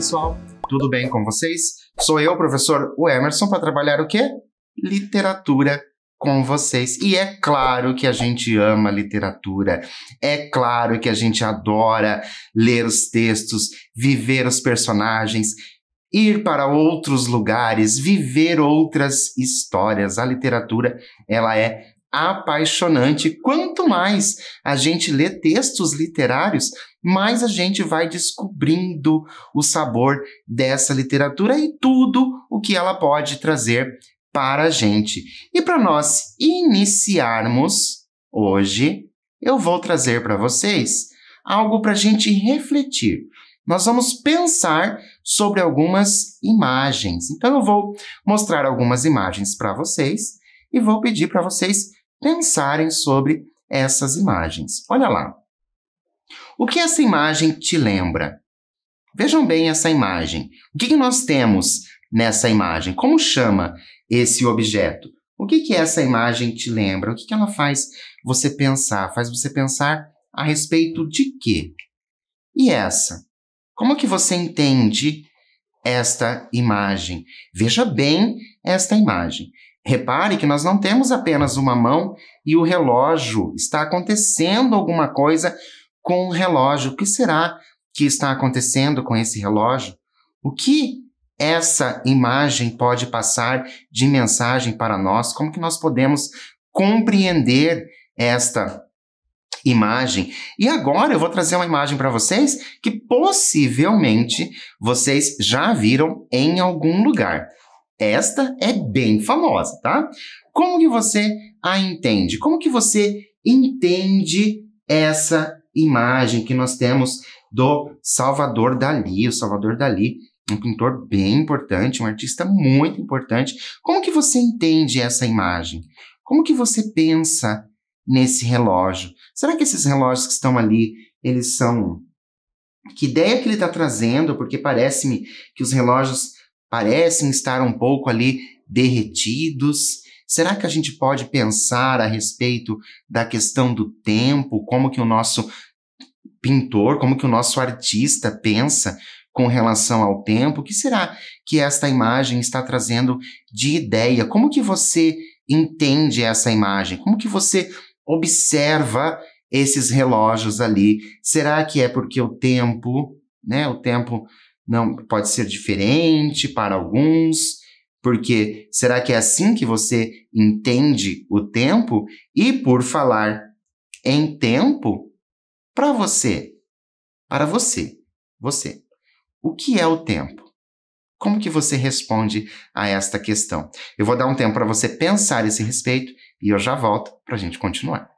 pessoal, tudo bem com vocês? Sou eu, professor Emerson, para trabalhar o quê? Literatura com vocês. E é claro que a gente ama literatura, é claro que a gente adora ler os textos, viver os personagens, ir para outros lugares, viver outras histórias. A literatura, ela é apaixonante. Quanto mais a gente lê textos literários, mais a gente vai descobrindo o sabor dessa literatura e tudo o que ela pode trazer para a gente. E para nós iniciarmos hoje, eu vou trazer para vocês algo para a gente refletir. Nós vamos pensar sobre algumas imagens. Então eu vou mostrar algumas imagens para vocês e vou pedir para vocês pensarem sobre essas imagens. Olha lá. O que essa imagem te lembra? Vejam bem essa imagem. O que nós temos nessa imagem? Como chama esse objeto? O que essa imagem te lembra? O que ela faz você pensar? Faz você pensar a respeito de quê? E essa? Como que você entende esta imagem? Veja bem esta imagem. Repare que nós não temos apenas uma mão e o relógio. Está acontecendo alguma coisa com o relógio. O que será que está acontecendo com esse relógio? O que essa imagem pode passar de mensagem para nós? Como que nós podemos compreender esta imagem? E agora eu vou trazer uma imagem para vocês que possivelmente vocês já viram em algum lugar. Esta é bem famosa, tá? Como que você a entende? Como que você entende essa imagem que nós temos do Salvador Dalí? O Salvador Dalí, um pintor bem importante, um artista muito importante. Como que você entende essa imagem? Como que você pensa nesse relógio? Será que esses relógios que estão ali, eles são... Que ideia que ele está trazendo? Porque parece-me que os relógios parecem estar um pouco ali derretidos. Será que a gente pode pensar a respeito da questão do tempo? Como que o nosso pintor, como que o nosso artista pensa com relação ao tempo? O que será que esta imagem está trazendo de ideia? Como que você entende essa imagem? Como que você observa esses relógios ali? Será que é porque o tempo, né? O tempo não pode ser diferente para alguns? Porque será que é assim que você entende o tempo? E por falar em tempo, para você, o que é o tempo? Como que você responde a esta questão? Eu vou dar um tempo para você pensar a esse respeito e eu já volto para a gente continuar.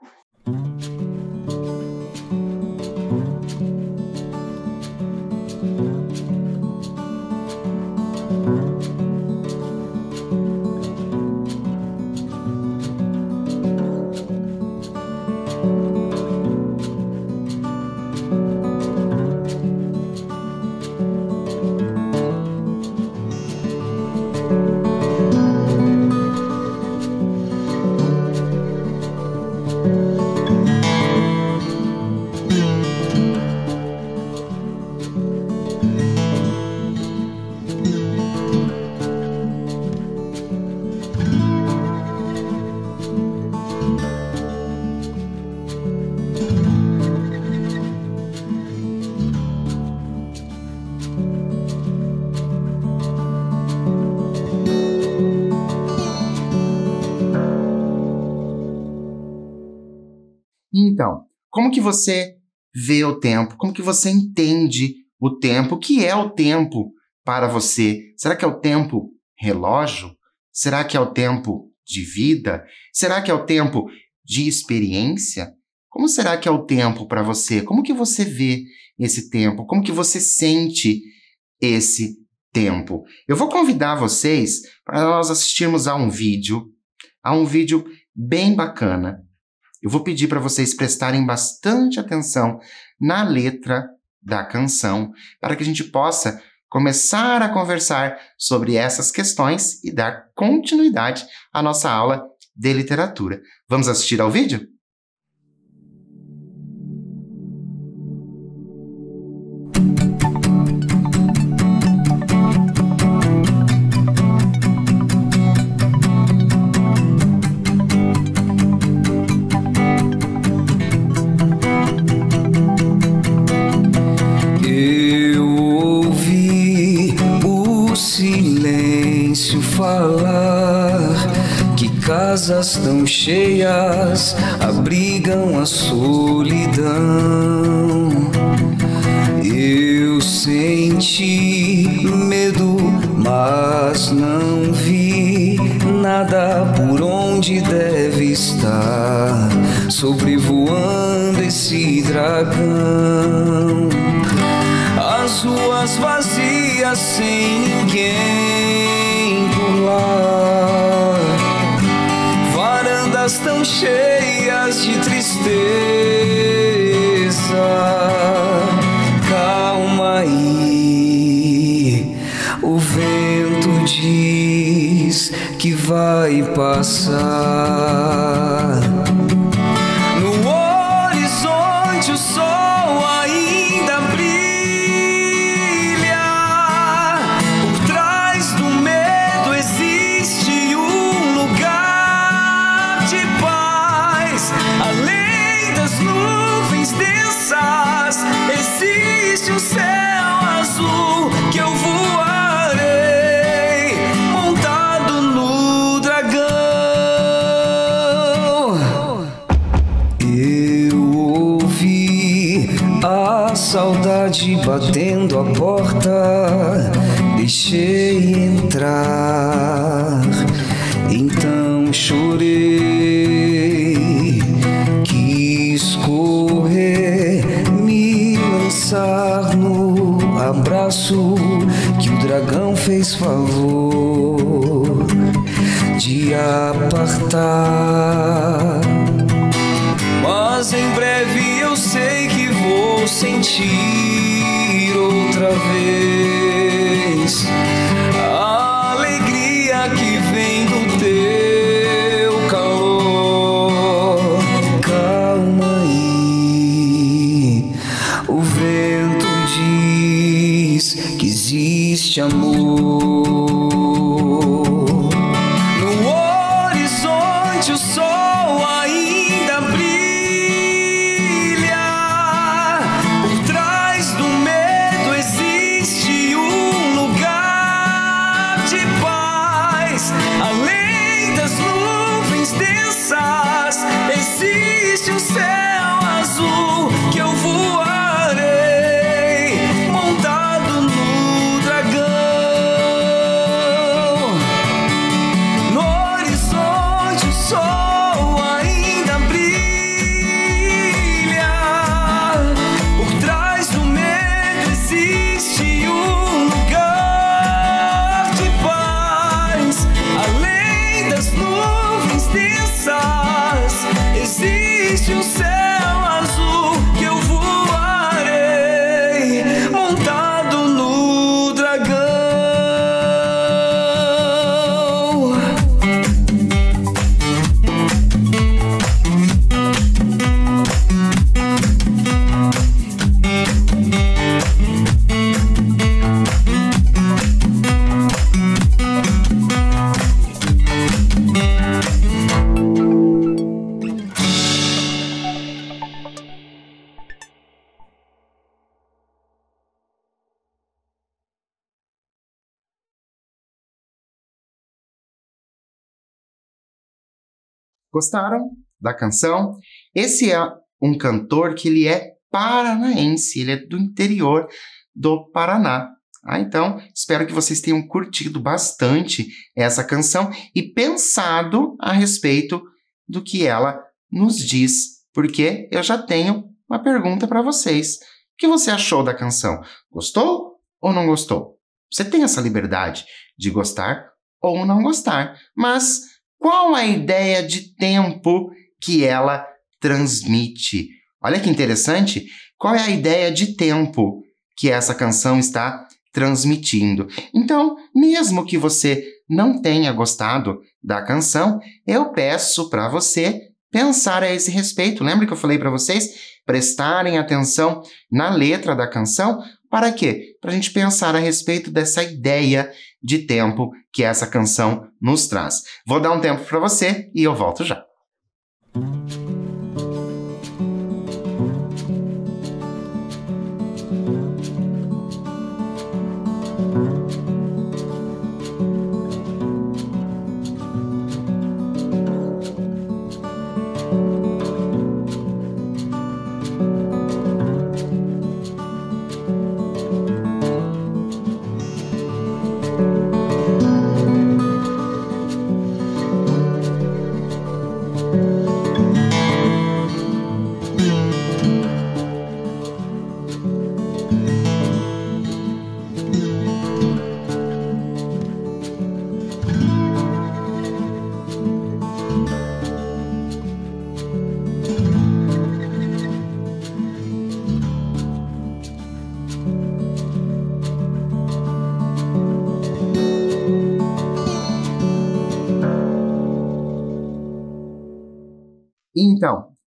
Então, como que você vê o tempo? Como que você entende o tempo? O que é o tempo para você? Será que é o tempo relógio? Será que é o tempo de vida? Será que é o tempo de experiência? Como será que é o tempo para você? Como que você vê esse tempo? Como que você sente esse tempo? Eu vou convidar vocês para nós assistirmos a um vídeo bem bacana. Eu vou pedir para vocês prestarem bastante atenção na letra da canção, para que a gente possa começar a conversar sobre essas questões e dar continuidade à nossa aula de literatura. Vamos assistir ao vídeo? casas tão cheias abrigam a solidão. Eu senti medo, mas não vi nada por onde deve estar sobrevoando esse dragão. As ruas vazias sem ninguém por lá, varandas tão cheias de tristeza. Calma aí, o vento diz que vai passar. No horizonte o sol ainda brilha. Por trás do medo existe um lugar de paz. Além das nuvens densas existe um céu azul que eu voarei montado no dragão. Eu ouvi a saudade batendo a porta, deixei entrar, então chorei, quis correr, me lançar no abraço que o dragão fez favor de apartar. Mas em breve eu sei que vou sentir outra vez a alegria que vem do teu calor. Calma aí, o vento diz que existe amor. No horizonte o sol ainda brilha. Por trás do medo existe um lugar de paz. Além das nuvens densas existe um céu azul que eu voarei montado no dragão. No horizonte o sol ainda brilha. Por trás do medo existe um lugar de paz. Além das nuvens densas existe um céu azul que eu voarei montado no dragão. Gostaram da canção? Esse é um cantor que ele é paranaense, ele é do interior do Paraná. Então, espero que vocês tenham curtido bastante essa canção e pensado a respeito do que ela nos diz, porque eu já tenho uma pergunta para vocês. O que você achou da canção? Gostou ou não gostou? Você tem essa liberdade de gostar ou não gostar, mas qual a ideia de tempo que ela transmite? Olha que interessante. Qual é a ideia de tempo que essa canção está transmitindo? Então, mesmo que você não tenha gostado da canção, eu peço para você pensar a esse respeito. Lembra que eu falei para vocês prestarem atenção na letra da canção? Para quê? Para a gente pensar a respeito dessa ideia de tempo que essa canção nos traz. Vou dar um tempo para você e eu volto já.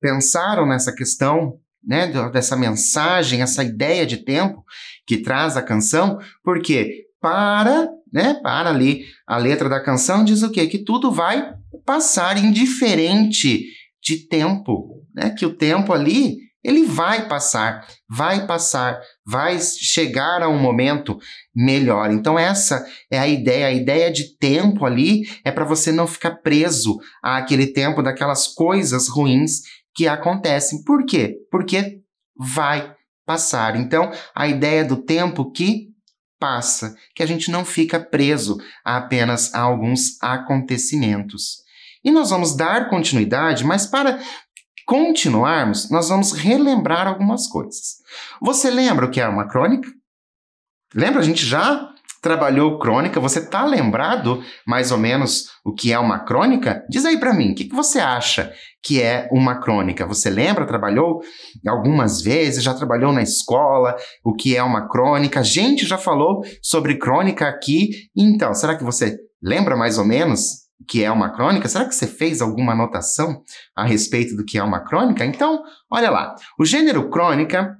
pensaram nessa questão, né, dessa mensagem, essa ideia de tempo que traz a canção? Porque para ali, a letra da canção diz o quê? Que tudo vai passar indiferente de tempo, né? Que o tempo ali, ele vai passar, vai chegar a um momento melhor. Então essa é a ideia de tempo ali é para você não ficar preso àquele tempo daquelas coisas ruins que acontecem. Por quê? Porque vai passar. Então a ideia do tempo que passa, que a gente não fica preso a apenas a alguns acontecimentos. E nós vamos dar continuidade, mas para continuarmos, nós vamos relembrar algumas coisas. Você lembra o que é uma crônica? Lembra? A gente já trabalhou crônica. Você está lembrado mais ou menos o que é uma crônica? Diz aí para mim, o que você acha que é uma crônica? Você lembra? Trabalhou algumas vezes? Já trabalhou na escola? O que é uma crônica? A gente já falou sobre crônica aqui. Então, será que você lembra mais ou menos o que é uma crônica? Será que você fez alguma anotação a respeito do que é uma crônica? Então, olha lá. O gênero crônica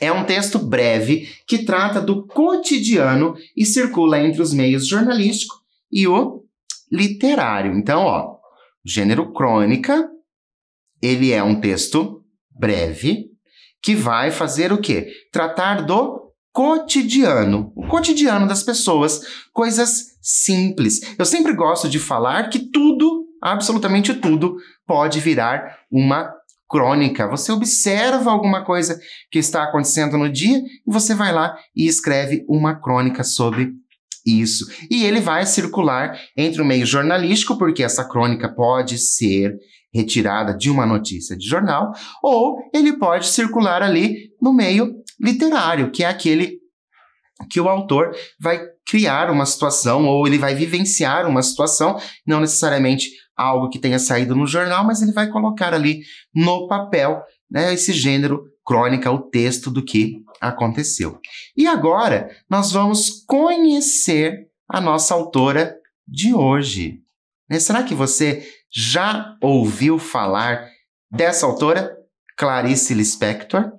é um texto breve que trata do cotidiano e circula entre os meios jornalístico e o literário. Então, o gênero crônica, ele é um texto breve que vai fazer o quê? Tratar do cotidiano, o cotidiano das pessoas, coisas simples. Eu sempre gosto de falar que tudo, absolutamente tudo, pode virar uma crônica. Você observa alguma coisa que está acontecendo no dia e você vai lá e escreve uma crônica sobre isso. E ele vai circular entre o meio jornalístico, porque essa crônica pode ser retirada de uma notícia de jornal, ou ele pode circular ali no meio literário, que é aquele que o autor vai criar uma situação ou ele vai vivenciar uma situação, não necessariamente algo que tenha saído no jornal, mas ele vai colocar ali no papel, né, esse gênero crônica, o texto do que aconteceu. E agora nós vamos conhecer a nossa autora de hoje. Será que você já ouviu falar dessa autora, Clarice Lispector?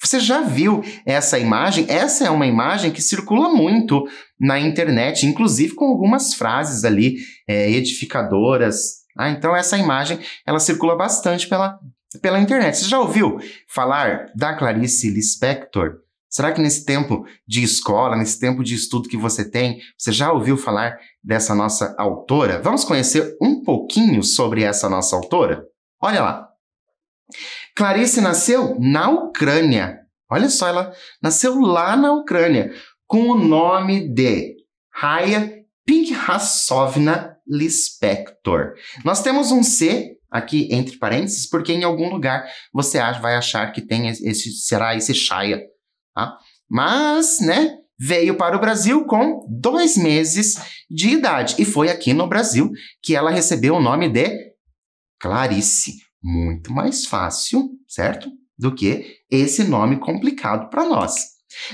Você já viu essa imagem? Essa é uma imagem que circula muito na internet, inclusive com algumas frases ali edificadoras. Então essa imagem ela circula bastante pela internet. Você já ouviu falar da Clarice Lispector? Será que nesse tempo de escola, nesse tempo de estudo que você tem, você já ouviu falar dessa nossa autora? Vamos conhecer um pouquinho sobre essa nossa autora? Olha lá. Clarice nasceu na Ucrânia. Olha só, ela nasceu lá na Ucrânia com o nome de Raya Pinkhasovna Lispector. Nós temos um C aqui entre parênteses, porque em algum lugar você vai achar que será esse Shaya. Tá? Mas, veio para o Brasil com 2 meses de idade. E foi aqui no Brasil que ela recebeu o nome de Clarice. Muito mais fácil, certo? Do que esse nome complicado para nós.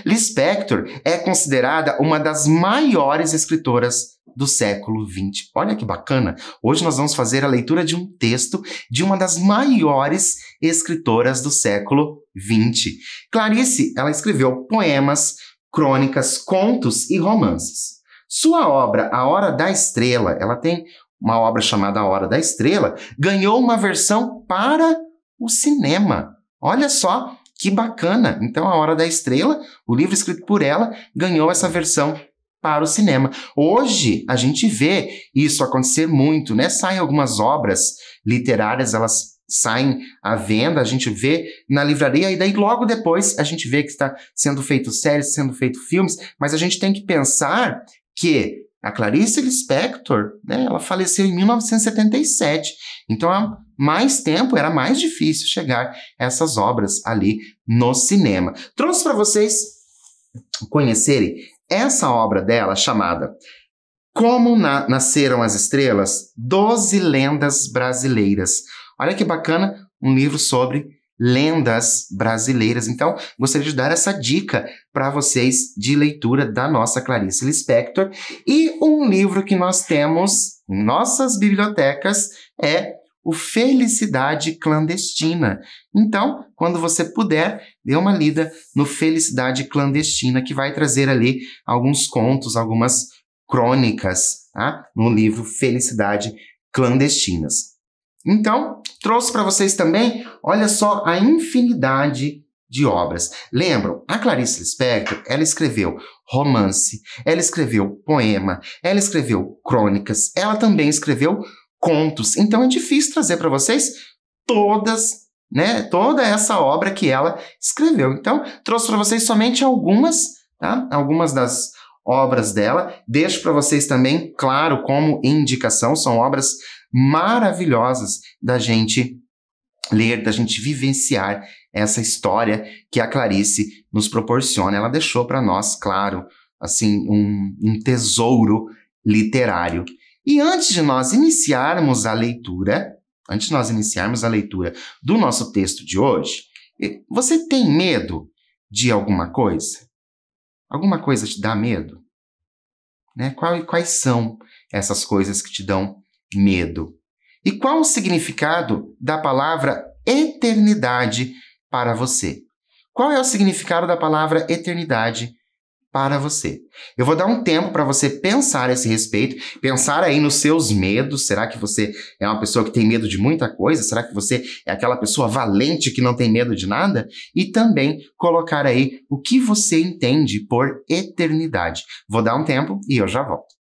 Lispector é considerada uma das maiores escritoras do século XX. Olha que bacana! Hoje nós vamos fazer a leitura de um texto de uma das maiores escritoras do século XX. Clarice, ela escreveu poemas, crônicas, contos e romances. Sua obra, A Hora da Estrela, ela tem uma obra chamada A Hora da Estrela, ganhou uma versão para o cinema. Olha só que bacana! Então, A Hora da Estrela, o livro escrito por ela, ganhou essa versão para o cinema. Hoje, a gente vê isso acontecer muito, Saem algumas obras literárias, elas saem à venda, a gente vê na livraria, e daí logo depois a gente vê que está sendo feito séries, sendo feito filmes, mas a gente tem que pensar que a Clarice Lispector, ela faleceu em 1977. Então, há mais tempo, era mais difícil chegar a essas obras ali no cinema. Trouxe para vocês conhecerem essa obra dela chamada Como Nasceram as Estrelas, 12 Lendas Brasileiras. Olha que bacana, um livro sobre lendas brasileiras. Então, gostaria de dar essa dica para vocês de leitura da nossa Clarice Lispector. E um livro que nós temos em nossas bibliotecas é o Felicidade Clandestina. Então, quando você puder, dê uma lida no Felicidade Clandestina, que vai trazer ali alguns contos, algumas crônicas, tá? No livro Felicidade Clandestinas. Então, trouxe para vocês também, olha só, a infinidade de obras. Lembram? A Clarice Lispector, ela escreveu romance, ela escreveu poema, ela escreveu crônicas, ela também escreveu contos. Então é difícil trazer para vocês toda essa obra que ela escreveu. Então, trouxe para vocês somente algumas, tá? Algumas das obras dela. Deixo para vocês também, claro, como indicação, são obras maravilhosas da gente ler, da gente vivenciar essa história que a Clarice nos proporciona. Ela deixou para nós, claro, assim, um tesouro literário. E antes de nós iniciarmos a leitura do nosso texto de hoje, você tem medo de alguma coisa? Alguma coisa te dá medo? Né? Quais são essas coisas que te dão medo? E qual o significado da palavra eternidade para você? Qual é o significado da palavra eternidade para você? Eu vou dar um tempo para você pensar a esse respeito, pensar aí nos seus medos. Será que você é uma pessoa que tem medo de muita coisa? Será que você é aquela pessoa valente que não tem medo de nada? E também colocar aí o que você entende por eternidade. Vou dar um tempo e eu já volto.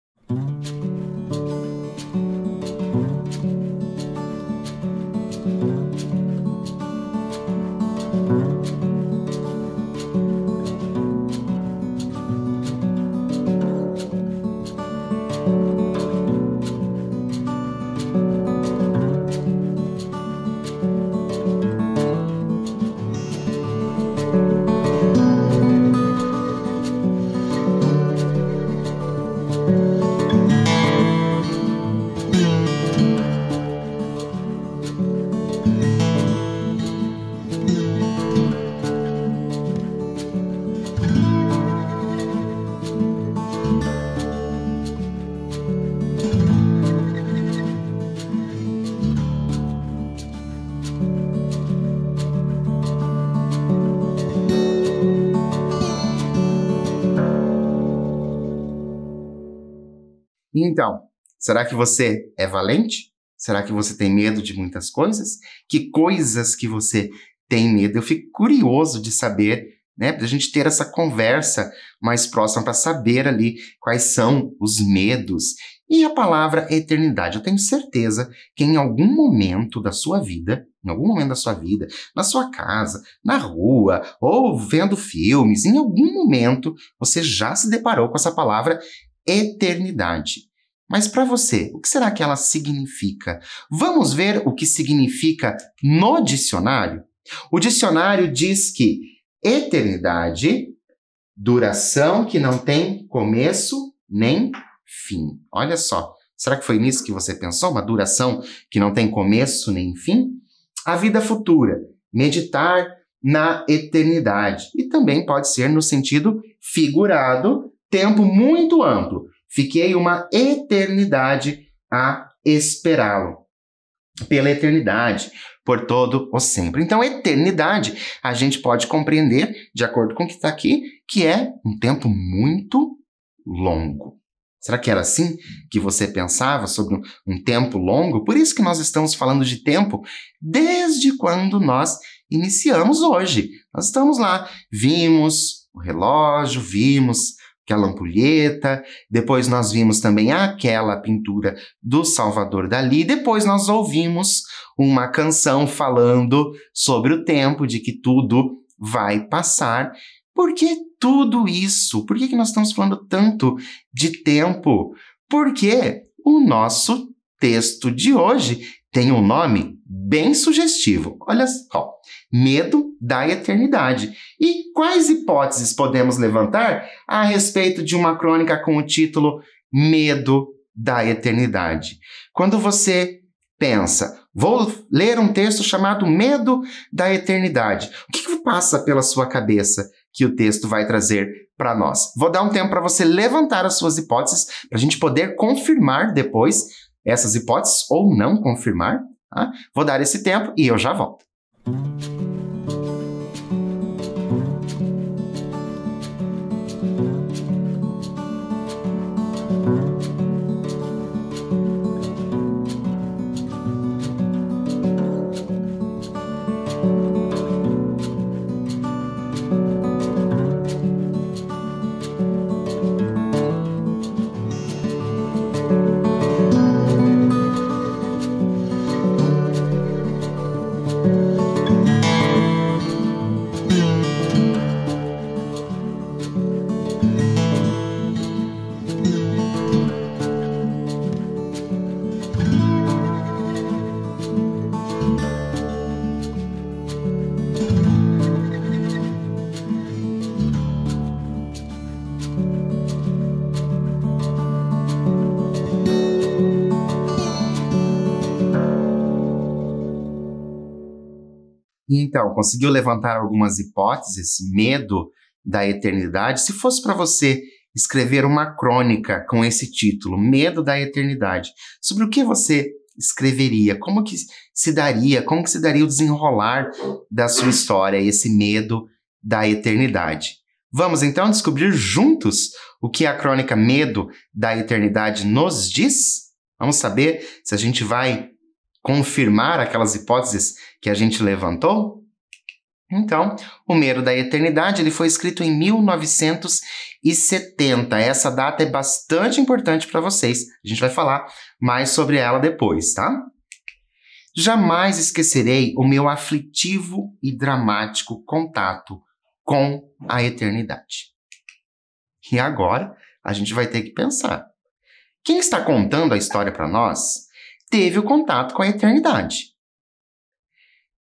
Então, será que você é valente? Será que você tem medo de muitas coisas? Que coisas que você tem medo? Eu fico curioso de saber, né? Para a gente ter essa conversa mais próxima, para saber ali quais são os medos. E a palavra eternidade, eu tenho certeza que em algum momento da sua vida, na sua casa, na rua, ou vendo filmes, em algum momento você já se deparou com essa palavra eternidade. Mas para você, o que será que ela significa? Vamos ver o que significa no dicionário? O dicionário diz que eternidade, duração que não tem começo nem fim. Olha só, será que foi nisso que você pensou? Uma duração que não tem começo nem fim? A vida futura, meditar na eternidade. E também pode ser no sentido figurado, tempo muito amplo. Fiquei uma eternidade a esperá-lo. Pela eternidade, por todo o sempre. Então, eternidade, a gente pode compreender, de acordo com o que está aqui, que é um tempo muito longo. Será que era assim que você pensava sobre um tempo longo? Por isso que nós estamos falando de tempo desde quando nós iniciamos hoje. Nós estamos lá, vimos o relógio, vimos aquela ampulheta, depois nós vimos também aquela pintura do Salvador Dalí, depois nós ouvimos uma canção falando sobre o tempo, de que tudo vai passar. Por que tudo isso? Por que nós estamos falando tanto de tempo? Porque o nosso texto de hoje tem um nome bem sugestivo. Olha só, Medo da Eternidade. E quais hipóteses podemos levantar a respeito de uma crônica com o título Medo da Eternidade? Quando você pensa, vou ler um texto chamado Medo da Eternidade, o que passa pela sua cabeça que o texto vai trazer para nós? Vou dar um tempo para você levantar as suas hipóteses, para a gente poder confirmar depois essas hipóteses ou não confirmar. Tá? Vou dar esse tempo e eu já volto. Então, conseguiu levantar algumas hipóteses? Medo da eternidade? Se fosse para você escrever uma crônica com esse título, Medo da Eternidade, sobre o que você escreveria? Como que se daria o desenrolar da sua história, esse medo da eternidade? Vamos então descobrir juntos o que a crônica Medo da Eternidade nos diz? Vamos saber se a gente vai confirmar aquelas hipóteses que a gente levantou? Então, o Medo da Eternidade ele foi escrito em 1970. Essa data é bastante importante para vocês. A gente vai falar mais sobre ela depois, tá? Jamais esquecerei o meu aflitivo e dramático contato com a eternidade. E agora, a gente vai ter que pensar. Quem está contando a história para nós teve o contato com a eternidade.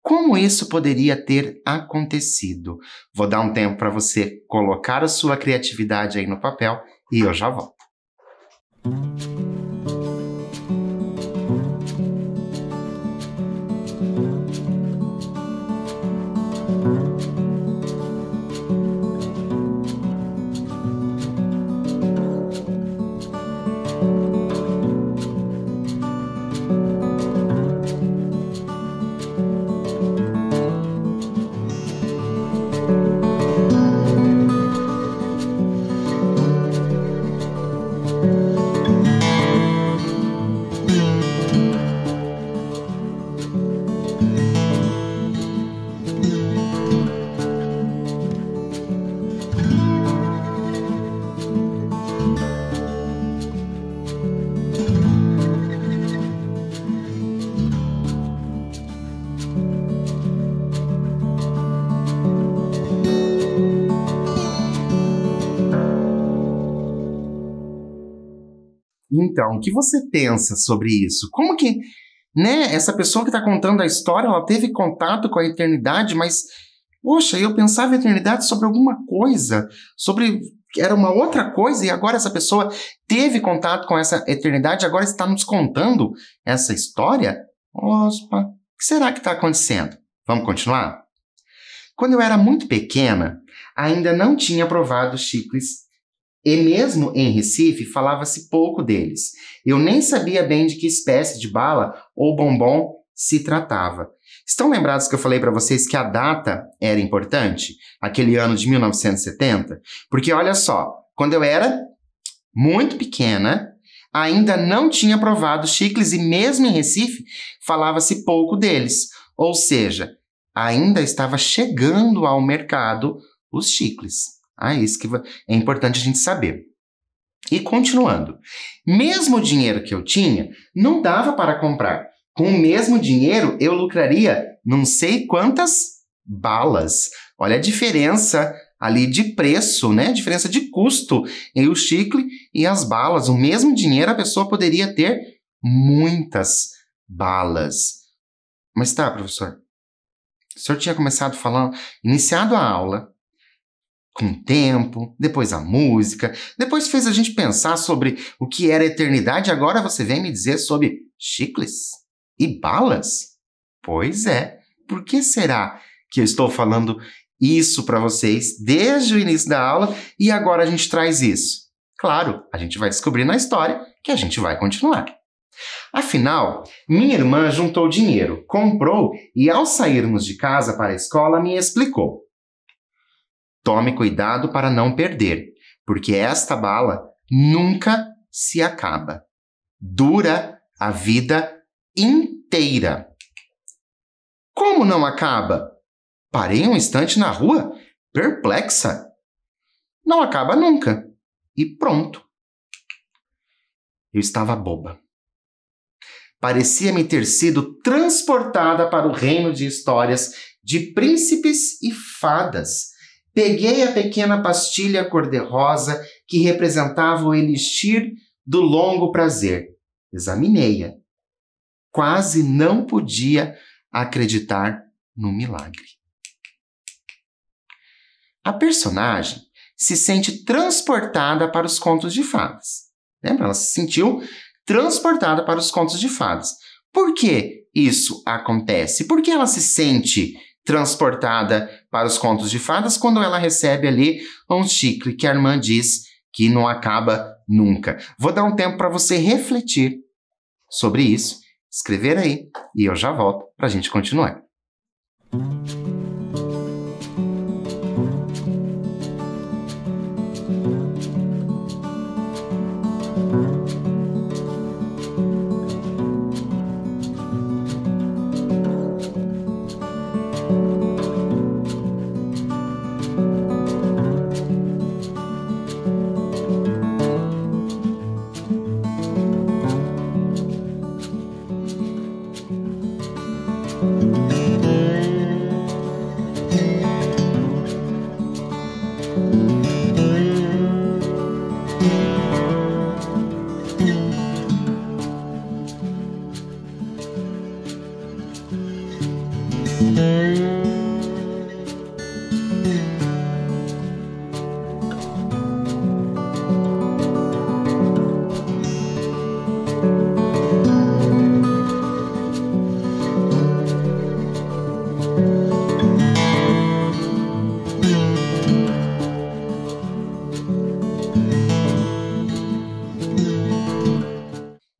Como isso poderia ter acontecido? Vou dar um tempo para você colocar a sua criatividade aí no papel e eu já volto. Então, o que você pensa sobre isso? Como que, essa pessoa que está contando a história, ela teve contato com a eternidade, mas, poxa, eu pensava a eternidade sobre alguma coisa, era uma outra coisa, e agora essa pessoa teve contato com essa eternidade, agora está nos contando essa história? Opa, o que será que está acontecendo? Vamos continuar? Quando eu era muito pequena, ainda não tinha provado chicles. E mesmo em Recife, falava-se pouco deles. Eu nem sabia bem de que espécie de bala ou bombom se tratava. Estão lembrados que eu falei para vocês que a data era importante? Aquele ano de 1970? Porque olha só, quando eu era muito pequena, ainda não tinha provado chicles e mesmo em Recife, falava-se pouco deles. Ou seja, ainda estava chegando ao mercado os chicles. Isso que é importante a gente saber. E continuando. Mesmo o dinheiro que eu tinha, não dava para comprar. Com o mesmo dinheiro, eu lucraria não sei quantas balas. Olha a diferença ali de preço, né? A diferença de custo entre o chicle e as balas. O mesmo dinheiro, a pessoa poderia ter muitas balas. Mas tá, professor. O senhor tinha iniciado a aula, com o tempo, depois a música, depois fez a gente pensar sobre o que era eternidade, agora você vem me dizer sobre chicles e balas? Pois é, por que será que eu estou falando isso para vocês desde o início da aula e agora a gente traz isso? Claro, a gente vai descobrir na história que a gente vai continuar. Afinal, minha irmã juntou dinheiro, comprou e, ao sairmos de casa para a escola, me explicou: tome cuidado para não perder, porque esta bala nunca se acaba. Dura a vida inteira. Como não acaba? Parei um instante na rua, perplexa. Não acaba nunca. E pronto. Eu estava boba. Parecia-me ter sido transportada para o reino de histórias de príncipes e fadas. Peguei a pequena pastilha cor-de-rosa que representava o elixir do longo prazer. Examinei-a. Quase não podia acreditar no milagre. A personagem se sente transportada para os contos de fadas. Lembra? Ela se sentiu transportada para os contos de fadas. Por que isso acontece? Por que ela se sente transportada para os contos de fadas quando ela recebe ali um chicle que a irmã diz que não acaba nunca? Vou dar um tempo para você refletir sobre isso, escrever aí, e eu já volto para a gente continuar.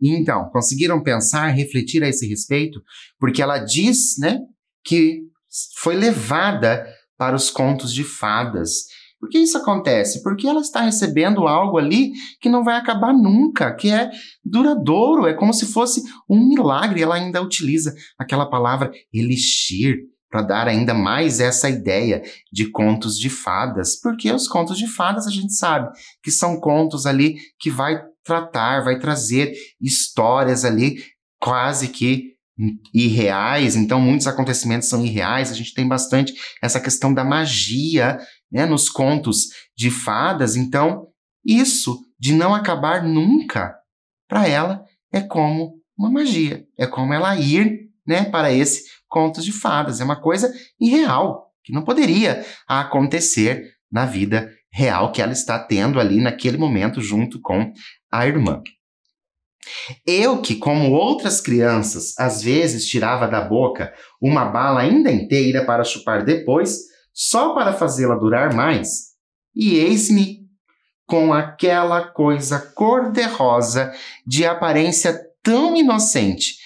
Então, conseguiram pensar, refletir a esse respeito? Porque ela diz, né, que foi levada para os contos de fadas. Por que isso acontece? Porque ela está recebendo algo ali que não vai acabar nunca, que é duradouro, é como se fosse um milagre. Ela ainda utiliza aquela palavra elixir para dar ainda mais essa ideia de contos de fadas. Porque os contos de fadas a gente sabe que são contos ali que vai trazer histórias ali quase que irreais, então muitos acontecimentos são irreais. A gente tem bastante essa questão da magia, né, nos contos de fadas. Então, isso de não acabar nunca, para ela é como uma magia, é como ela ir, né, para esse contos de fadas. É uma coisa irreal, que não poderia acontecer na vida real que ela está tendo ali naquele momento junto com a irmã. Eu que, como outras crianças, às vezes tirava da boca uma bala ainda inteira para chupar depois, só para fazê-la durar mais, e eis-me com aquela coisa cor-de-rosa de aparência tão inocente,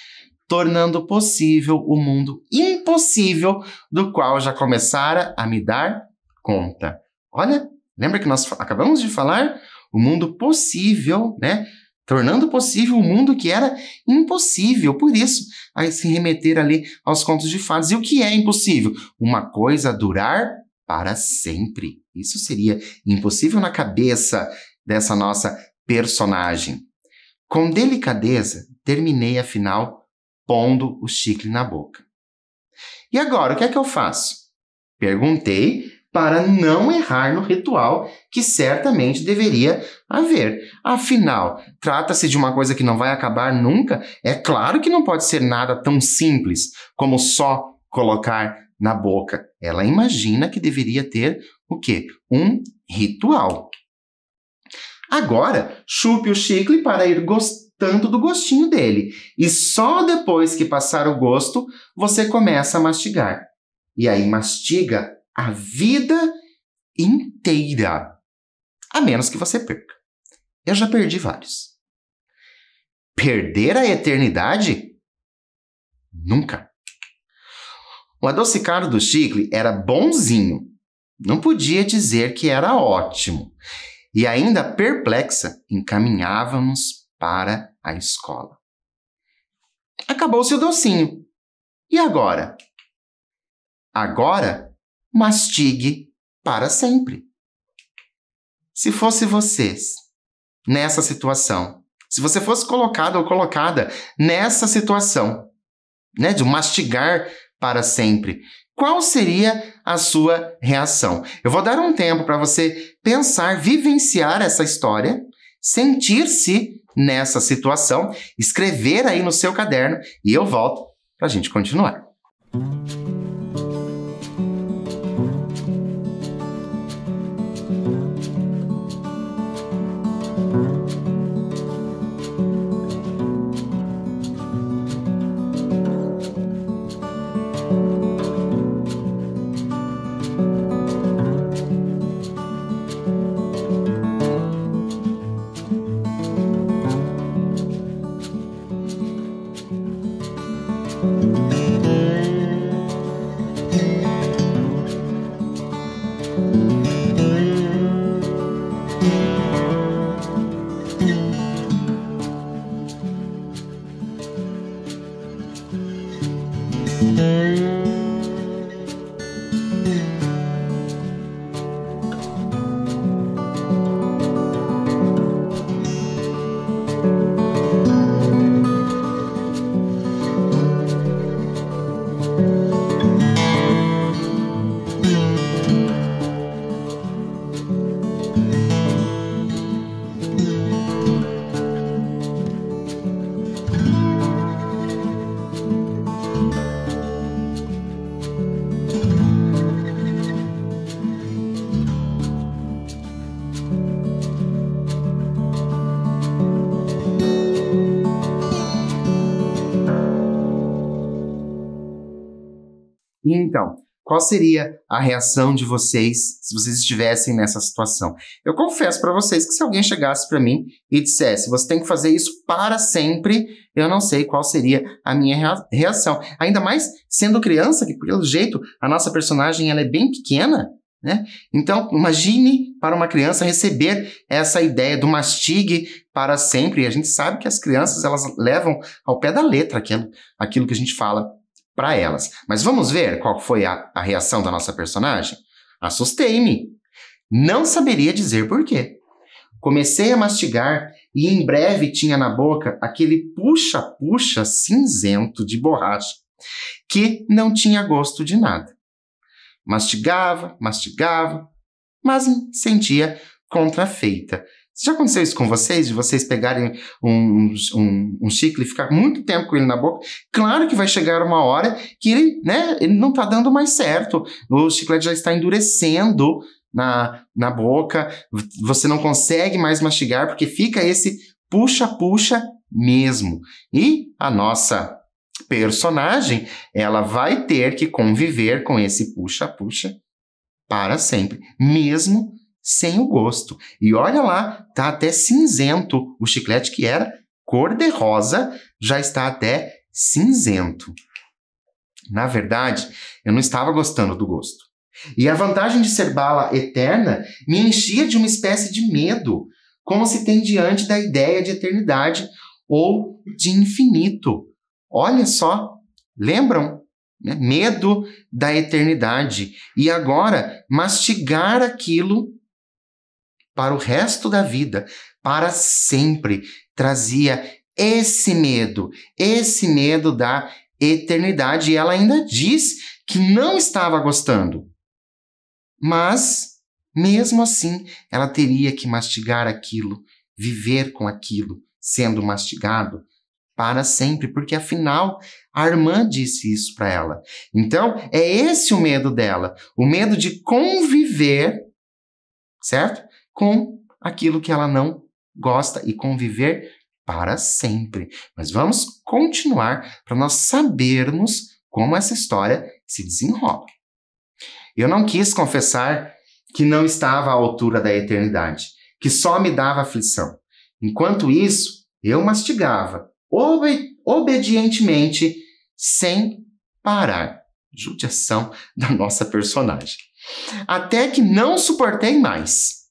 tornando possível o mundo impossível do qual já começara a me dar conta. Olha, lembra que nós acabamos de falar? O mundo possível, né? Tornando possível o mundo que era impossível. Por isso, a se remeter ali aos contos de fadas. E o que é impossível? Uma coisa durar para sempre. Isso seria impossível na cabeça dessa nossa personagem. Com delicadeza, terminei, afinal, pondo o chicle na boca. E agora, o que é que eu faço? Perguntei, para não errar no ritual que certamente deveria haver. Afinal, trata-se de uma coisa que não vai acabar nunca? É claro que não pode ser nada tão simples como só colocar na boca. Ela imagina que deveria ter o quê? Um ritual. Agora, chupe o chicle para ir gostando do gostinho dele. E só depois que passar o gosto, você começa a mastigar. E aí mastiga a vida inteira, a menos que você perca. Eu já perdi vários. Perder a eternidade? Nunca. O adocicado do chicle era bonzinho. Não podia dizer que era ótimo. E ainda perplexa, encaminhávamos para a escola. Acabou-se o docinho. E agora? Agora, mastigue para sempre. Se fosse vocês nessa situação, se você fosse colocado ou colocada nessa situação, né, de mastigar para sempre, qual seria a sua reação? Eu vou dar um tempo para você pensar, vivenciar essa história, sentir-se nessa situação, escrever aí no seu caderno e eu volto para a gente continuar. E então, qual seria a reação de vocês se vocês estivessem nessa situação? Eu confesso para vocês que se alguém chegasse para mim e dissesse, você tem que fazer isso para sempre, eu não sei qual seria a minha reação. Ainda mais sendo criança, que pelo jeito a nossa personagem ela é bem pequena, né? Então, imagine para uma criança receber essa ideia do mastigue para sempre. E a gente sabe que as crianças elas levam ao pé da letra aquilo que a gente fala para elas. Mas vamos ver qual foi a reação da nossa personagem? Assustei-me. Não saberia dizer por quê. Comecei a mastigar e em breve tinha na boca aquele puxa-puxa cinzento de borracha que não tinha gosto de nada. Mastigava, mas me sentia contrafeita. Já aconteceu isso com vocês? De vocês pegarem um chicle e ficar muito tempo com ele na boca? Claro que vai chegar uma hora que ele não está dando mais certo. O chiclete já está endurecendo na boca. Você não consegue mais mastigar porque fica esse puxa-puxa mesmo. E a nossa personagem, ela vai ter que conviver com esse puxa-puxa para sempre, mesmo sem o gosto. E olha lá, tá até cinzento. O chiclete que era cor-de-rosa já está até cinzento. Na verdade, eu não estava gostando do gosto. E a vantagem de ser bala eterna me enchia de uma espécie de medo, como se tem diante da ideia de eternidade ou de infinito. Olha só, lembram? Né? Medo da eternidade. E agora, mastigar aquilo para o resto da vida, para sempre, trazia esse medo da eternidade. E ela ainda diz que não estava gostando. Mas, mesmo assim, ela teria que mastigar aquilo, viver com aquilo, sendo mastigado para sempre, porque afinal a irmã disse isso para ela. Então, é esse o medo dela, o medo de conviver, certo? Com aquilo que ela não gosta e conviver para sempre. Mas vamos continuar para nós sabermos como essa história se desenrola. Eu não quis confessar que não estava à altura da eternidade, que só me dava aflição. Enquanto isso, eu mastigava obedientemente, sem parar. Judiação da nossa personagem. Até que não suportei mais.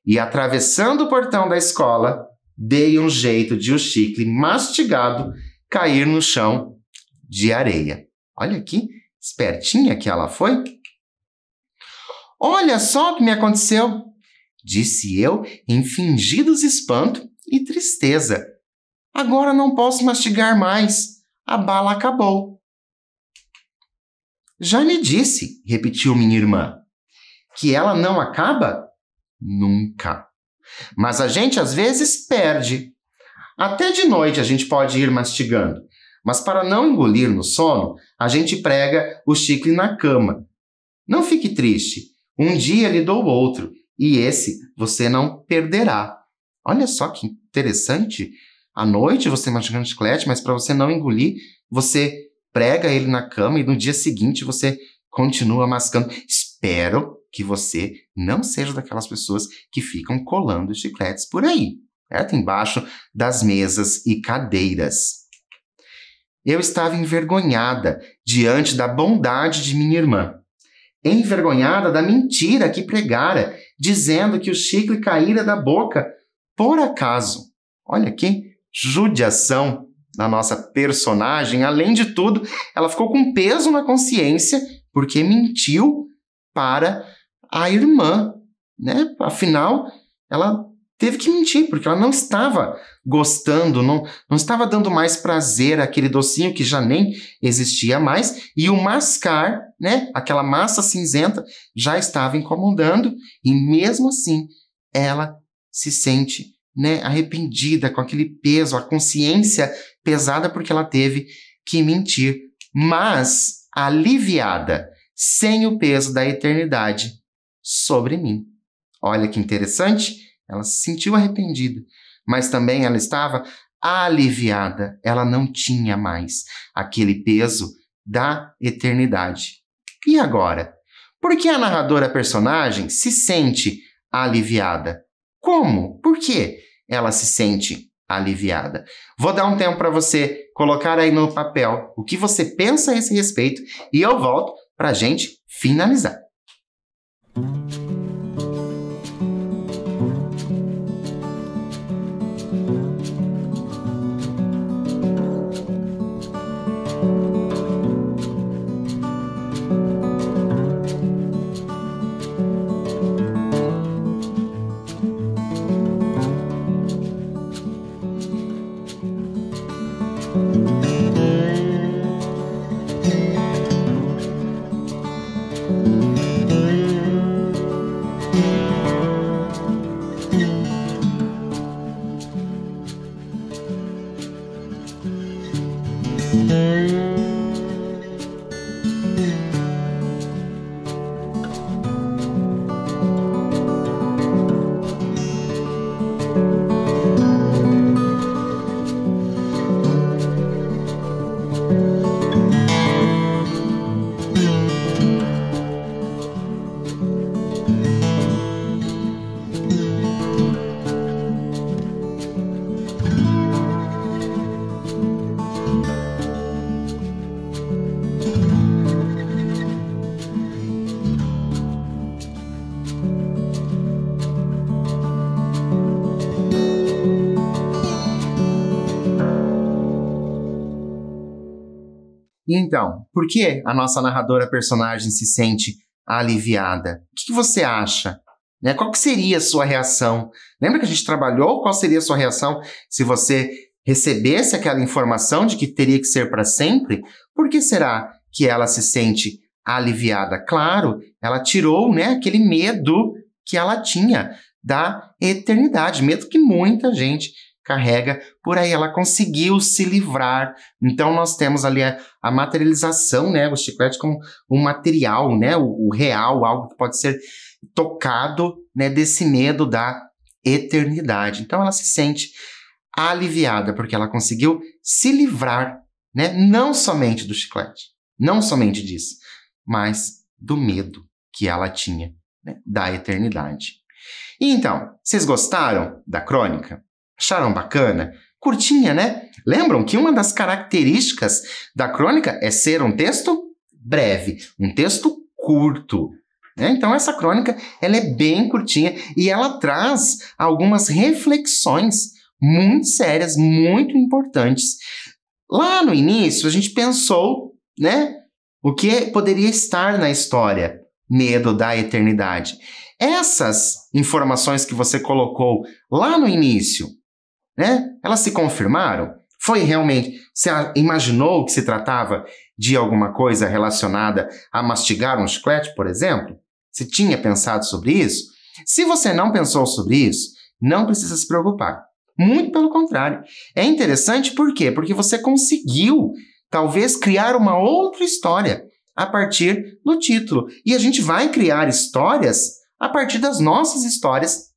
E atravessando o portão da escola, dei um jeito de o chicle mastigado cair no chão de areia. Olha que espertinha que ela foi. Olha só o que me aconteceu, disse eu em fingidos espanto e tristeza. Agora não posso mastigar mais. A bala acabou. Já lhe disse, repetiu minha irmã, que ela não acaba? Nunca. Mas a gente às vezes perde. Até de noite a gente pode ir mastigando, mas para não engolir no sono, a gente prega o chicle na cama. Não fique triste, um dia lhe dou outro, e esse você não perderá. Olha só que interessante. À noite você mastigando chiclete, mas para você não engolir, você prega ele na cama e no dia seguinte você continua mascando. Espero que você não seja daquelas pessoas que ficam colando chicletes por aí, certo? Embaixo das mesas e cadeiras. Eu estava envergonhada diante da bondade de minha irmã, envergonhada da mentira que pregara, dizendo que o chicle caíra da boca por acaso. Olha que judiação da nossa personagem. Além de tudo, ela ficou com peso na consciência porque mentiu para a irmã, né? Afinal, ela teve que mentir porque ela não estava gostando, não estava dando mais prazer àquele docinho que já nem existia mais, e o mascar, né? Aquela massa cinzenta já estava incomodando, e mesmo assim ela se sente, né, arrependida, com aquele peso, a consciência pesada porque ela teve que mentir, mas aliviada, sem o peso da eternidade sobre mim. Olha que interessante, ela se sentiu arrependida, mas também ela estava aliviada, ela não tinha mais aquele peso da eternidade. E agora? Por que a narradora personagem se sente aliviada? Como? Por quê? Ela se sente aliviada. Vou dar um tempo para você colocar aí no papel o que você pensa a esse respeito e eu volto para a gente finalizar. Então, por que a nossa narradora personagem se sente aliviada? O que você acha? Né? Qual que seria a sua reação? Lembra que a gente trabalhou? Qual seria a sua reação se você recebesse aquela informação de que teria que ser para sempre? Por que será que ela se sente aliviada? Claro, ela tirou, né, aquele medo que ela tinha da eternidade, medo que muita gente carrega por aí. Ela conseguiu se livrar. Então nós temos ali a materialização, né, o chiclete como um material, né, o real, algo que pode ser tocado, né, desse medo da eternidade. Então ela se sente aliviada porque ela conseguiu se livrar, né, não somente do chiclete, não somente disso, mas do medo que ela tinha, né, da eternidade. E então, vocês gostaram da crônica? Acharam bacana? curtinha, né? Lembram que uma das características da crônica é ser um texto breve, um texto curto. Então essa crônica ela é bem curtinha e ela traz algumas reflexões muito sérias, muito importantes. Lá no início a gente pensou, né, o que poderia estar na história, medo da eternidade. Essas informações que você colocou lá no início, né, elas se confirmaram? Foi realmente, você imaginou que se tratava de alguma coisa relacionada a mastigar um chiclete, por exemplo? Você tinha pensado sobre isso? Se você não pensou sobre isso, não precisa se preocupar. Muito pelo contrário. É interessante por quê? Porque você conseguiu, talvez, criar uma outra história a partir do título. E a gente vai criar histórias a partir das nossas histórias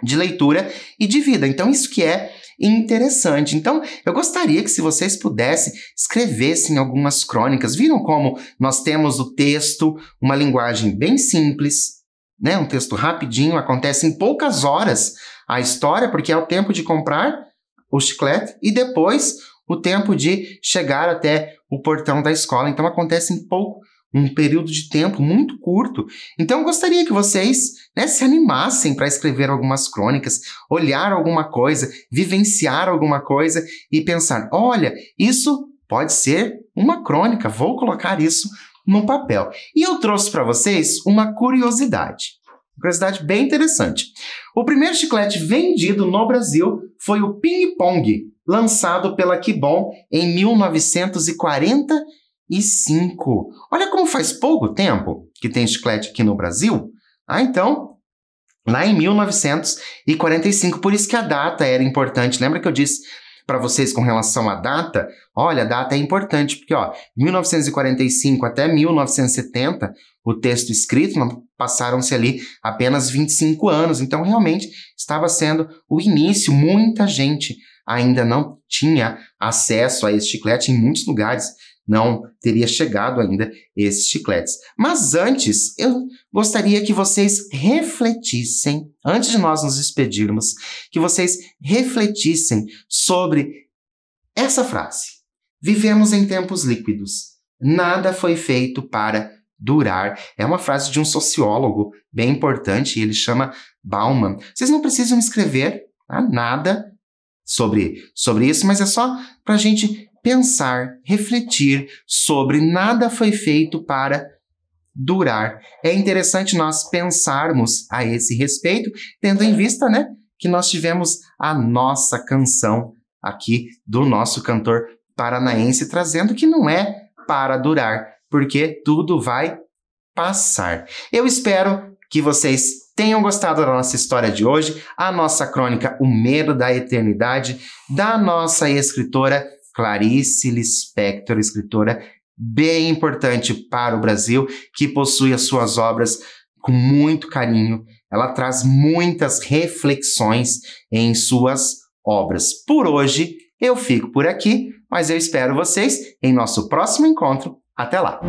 de leitura e de vida. Então, isso que é interessante. Então, eu gostaria que se vocês pudessem, escrevessem algumas crônicas. Viram como nós temos o texto, uma linguagem bem simples, né? Um texto rapidinho, acontece em poucas horas a história, porque é o tempo de comprar o chiclete e depois o tempo de chegar até o portão da escola. Então, acontece em um período de tempo muito curto. Então, eu gostaria que vocês, né, se animassem para escrever algumas crônicas, olhar alguma coisa, vivenciar alguma coisa e pensar, olha, isso pode ser uma crônica, vou colocar isso no papel. E eu trouxe para vocês uma curiosidade bem interessante. O primeiro chiclete vendido no Brasil foi o Ping Pong, lançado pela Kibon em 1945. Olha como faz pouco tempo que tem chiclete aqui no Brasil. Então, lá em 1945, por isso que a data era importante. Lembra que eu disse para vocês com relação à data? Olha, a data é importante, porque 1945 até 1970, o texto escrito, passaram-se ali apenas 25 anos. Então, realmente, estava sendo o início. Muita gente ainda não tinha acesso a esse chiclete em muitos lugares. Não teria chegado ainda esses chicletes. Mas antes, eu gostaria que vocês refletissem, antes de nós nos despedirmos, que vocês refletissem sobre essa frase. Vivemos em tempos líquidos. Nada foi feito para durar. É uma frase de um sociólogo bem importante, ele chama Bauman. Vocês não precisam escrever nada sobre isso, mas é só para a gente pensar, refletir sobre nada foi feito para durar. É interessante nós pensarmos a esse respeito, tendo em vista, né, que nós tivemos a nossa canção aqui do nosso cantor paranaense, trazendo que não é para durar, porque tudo vai passar. Eu espero que vocês tenham gostado da nossa história de hoje, a nossa crônica O Medo da Eternidade, da nossa escritora Clarice Lispector, escritora bem importante para o Brasil, que possui as suas obras com muito carinho. Ela traz muitas reflexões em suas obras. Por hoje, eu fico por aqui, mas eu espero vocês em nosso próximo encontro. Até lá!